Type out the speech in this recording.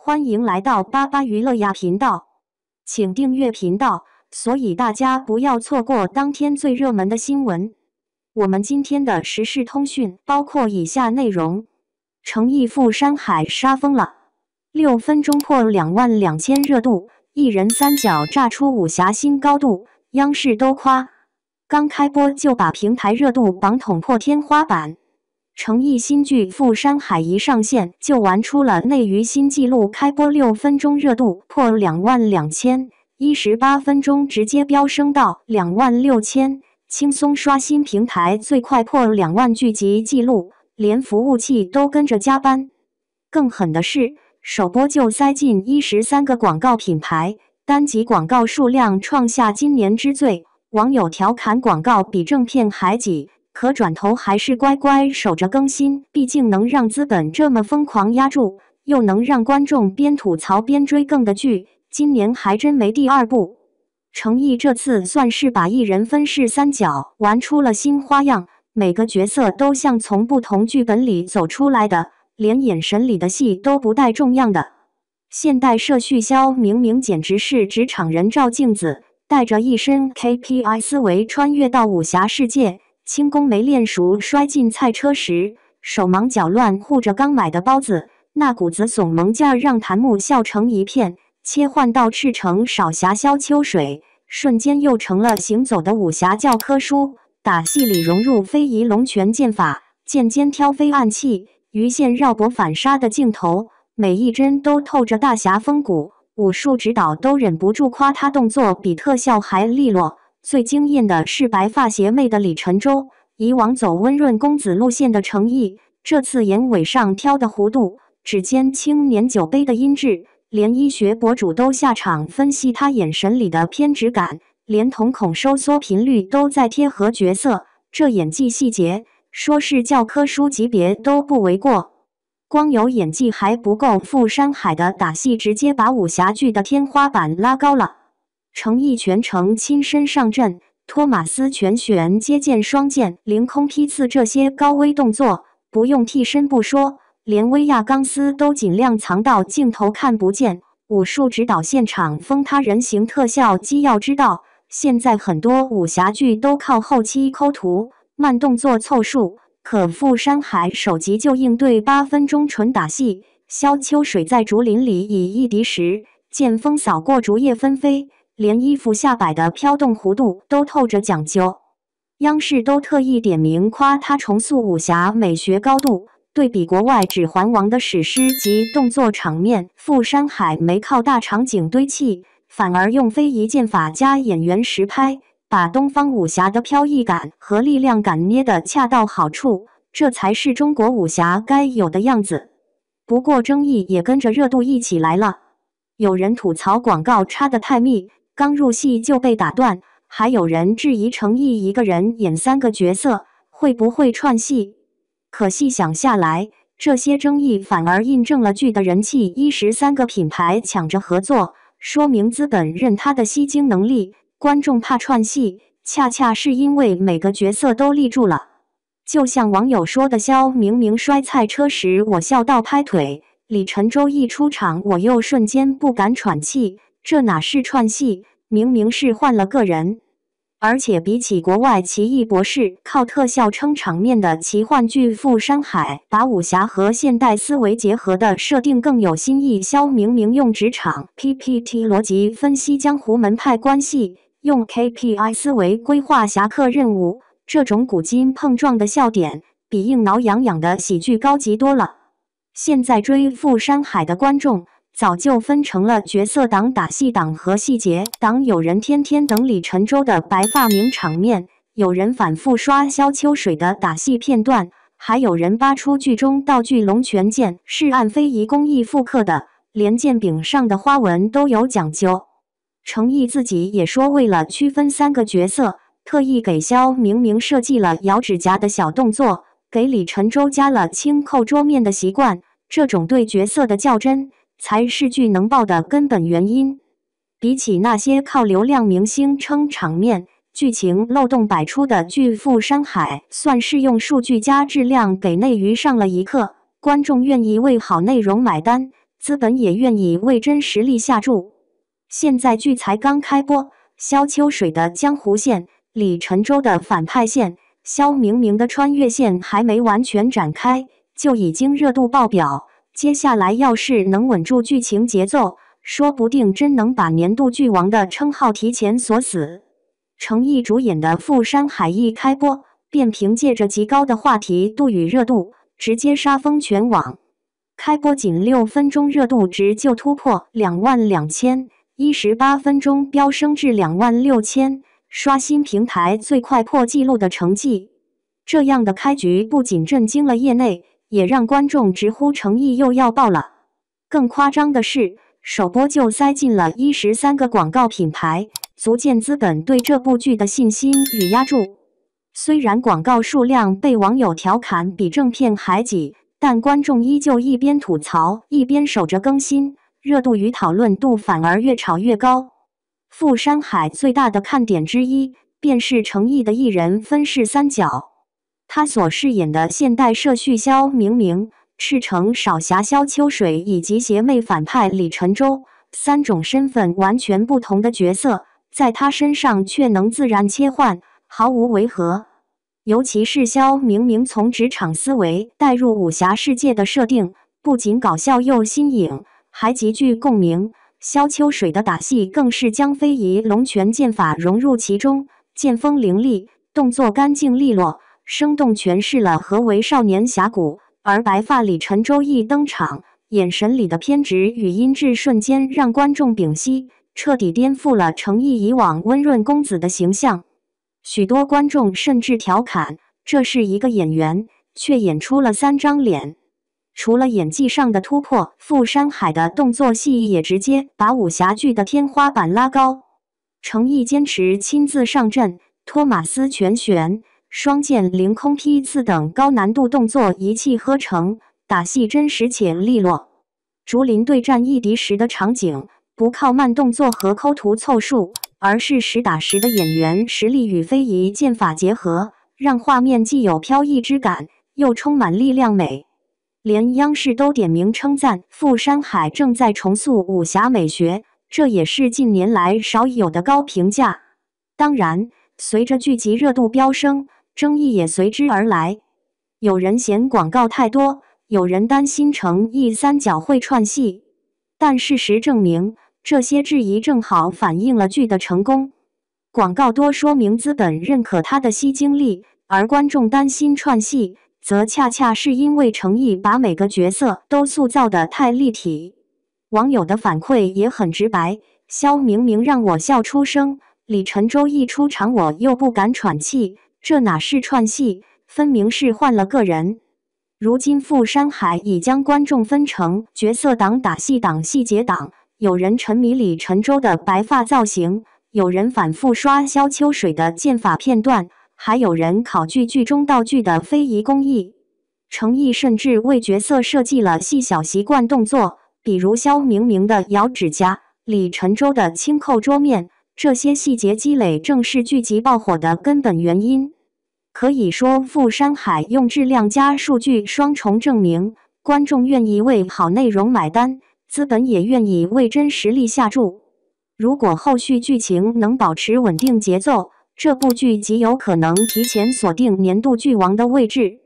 欢迎来到巴巴娱乐呀频道，请订阅频道，所以大家不要错过当天最热门的新闻。我们今天的时事通讯包括以下内容：诚意赴山海杀疯了，6分钟破22000热度，一人三脚炸出武侠新高度，央视都夸，刚开播就把平台热度榜捅破天花板。诚意新剧《赴山海》一上线就玩出了内娱新纪录，开播6分钟热度破22000，18分钟直接飙升到26000，轻松刷新平台最快破2万剧集纪录，连服务器都跟着加班。更狠的是，首播就塞进13个广告品牌，单集广告数量创下今年之最。网友调侃广告比正片还挤。可转头还是乖乖守着更新，毕竟能让资本这么疯狂压住，又能让观众边吐槽边追更的剧，今年还真没第二部。诚意这次算是把一人分饰三角玩出了新花样，每个角色都像从不同剧本里走出来的，连眼神里的戏都不带重样的。现代社畜肖明明简直是职场人照镜子，带着一身 KPI 思维穿越到武侠世界。轻功没练熟，摔进菜车时，手忙脚乱护着刚买的包子，那股子怂萌劲儿让檀木笑成一片。切换到赤诚少侠萧秋水，瞬间又成了行走的武侠教科书。打戏里融入非遗龙拳剑法，剑尖挑飞暗器，鱼线绕脖反杀的镜头，每一帧都透着大侠风骨。武术指导都忍不住夸他动作比特效还利落。最惊艳的是白发邪魅的李晨舟，以往走温润公子路线的诚意，这次眼尾上挑的弧度，指尖轻捻酒杯的音质，连医学博主都下场分析他眼神里的偏执感，连瞳孔收缩频率都在贴合角色，这演技细节，说是教科书级别都不为过。光有演技还不够，赴山海的打戏直接把武侠剧的天花板拉高了。诚意全程亲身上阵，托马斯全旋接剑双剑、凌空劈刺这些高危动作，不用替身不说，连威亚钢丝都尽量藏到镜头看不见。武术指导现场封他人形特效机，要知道，现在很多武侠剧都靠后期抠图、慢动作凑数，可赴山海首集就应对8分钟纯打戏。萧秋水在竹林里以一敌10，剑锋扫过竹叶纷飞。连衣服下摆的飘动弧度都透着讲究，央视都特意点名夸他重塑武侠美学高度。对比国外《指环王》的史诗级动作场面，赴山海没靠大场景堆砌，反而用非遗剑法加演员实拍，把东方武侠的飘逸感和力量感捏得恰到好处，这才是中国武侠该有的样子。不过争议也跟着热度一起来了，有人吐槽广告插得太密，刚入戏就被打断，还有人质疑诚意一个人演3个角色会不会串戏。可细想下来，这些争议反而印证了剧的人气，13个品牌抢着合作，说明资本认他的吸睛能力。观众怕串戏，恰恰是因为每个角色都立住了。就像网友说的，肖明明摔菜车时我笑到拍腿，李晨舟一出场我又瞬间不敢喘气，这哪是串戏，明明是换了个人。而且比起国外奇异博士靠特效撑场面的奇幻剧《赴山海》，把武侠和现代思维结合的设定更有新意。肖明明用职场 PPT 逻辑分析江湖门派关系，用 KPI 思维规划侠客任务，这种古今碰撞的笑点比硬挠痒痒的喜剧高级多了。现在追《赴山海》的观众早就分成了角色党、打戏党和细节党，有人天天等李晨舟的白发名场面，有人反复刷萧秋水的打戏片段，还有人扒出剧中道具龙泉剑是按非遗工艺复刻的，连剑柄上的花纹都有讲究。诚意自己也说，为了区分3个角色，特意给肖明明设计了咬指甲的小动作，给李晨舟加了轻扣桌面的习惯，这种对角色的较真才是剧能爆的根本原因。比起那些靠流量明星撑场面、剧情漏洞百出的剧，《赴山海》算是用数据加质量给内娱上了一课，观众愿意为好内容买单，资本也愿意为真实力下注。现在剧才刚开播，萧秋水的江湖线、李晨舟的反派线、萧明明的穿越线还没完全展开，就已经热度爆表。接下来要是能稳住剧情节奏，说不定真能把年度剧王的称号提前锁死。程毅主演的《富山海》一开播，便凭借着极高的话题度与热度，直接杀疯全网。开播仅6分钟，热度值就突破22000，18分钟飙升至26000，刷新平台最快破纪录的成绩。这样的开局不仅震惊了业内，也让观众直呼程毅又要爆了。更夸张的是，首播就塞进了13个广告品牌，足见资本对这部剧的信心与压注。虽然广告数量被网友调侃比正片还挤，但观众依旧一边吐槽一边守着更新，热度与讨论度反而越炒越高。富山海最大的看点之一，便是程毅的一人分饰三角。他所饰演的现代社畜萧明明、赤诚少侠萧秋水以及邪魅反派李晨舟3种身份完全不同的角色，在他身上却能自然切换，毫无违和。尤其是萧明明从职场思维带入武侠世界的设定，不仅搞笑又新颖，还极具共鸣。萧秋水的打戏更是将非遗龙拳剑法融入其中，剑锋凌厉，动作干净利落，生动诠释了何为少年侠骨。而白发李晨舟一登场，眼神里的偏执与阴鸷瞬间让观众屏息，彻底颠覆了程毅以往温润公子的形象。许多观众甚至调侃，这是一个演员，却演出了3张脸。除了演技上的突破，富山海的动作戏也直接把武侠剧的天花板拉高。程毅坚持亲自上阵，托马斯拳旋、双剑凌空劈刺等高难度动作一气呵成，打戏真实且利落。竹林对战一敌10的场景，不靠慢动作和抠图凑数，而是实打实的演员实力与非遗剑法结合，让画面既有飘逸之感，又充满力量美。连央视都点名称赞富山海正在重塑武侠美学，这也是近年来少有的高评价。当然，随着剧集热度飙升，争议也随之而来。有人嫌广告太多，有人担心程毅三角会串戏，但事实证明，这些质疑正好反映了剧的成功。广告多说明资本认可它的吸睛力，而观众担心串戏，则恰恰是因为程毅把每个角色都塑造得太立体。网友的反馈也很直白，萧明明让我笑出声，李晨舟一出场我又不敢喘气，这哪是串戏，分明是换了个人。如今富山海已将观众分成角色党、打戏党、细节党，有人沉迷李晨舟的白发造型，有人反复刷萧秋水的剑法片段，还有人考据剧中道具的非遗工艺。程毅甚至为角色设计了细小习惯动作，比如萧明明的咬指甲，李晨舟的轻扣桌面，这些细节积累正是剧集爆火的根本原因。可以说，富山海用质量加数据双重证明，观众愿意为好内容买单，资本也愿意为真实力下注。如果后续剧情能保持稳定节奏，这部剧极有可能提前锁定年度剧王的位置。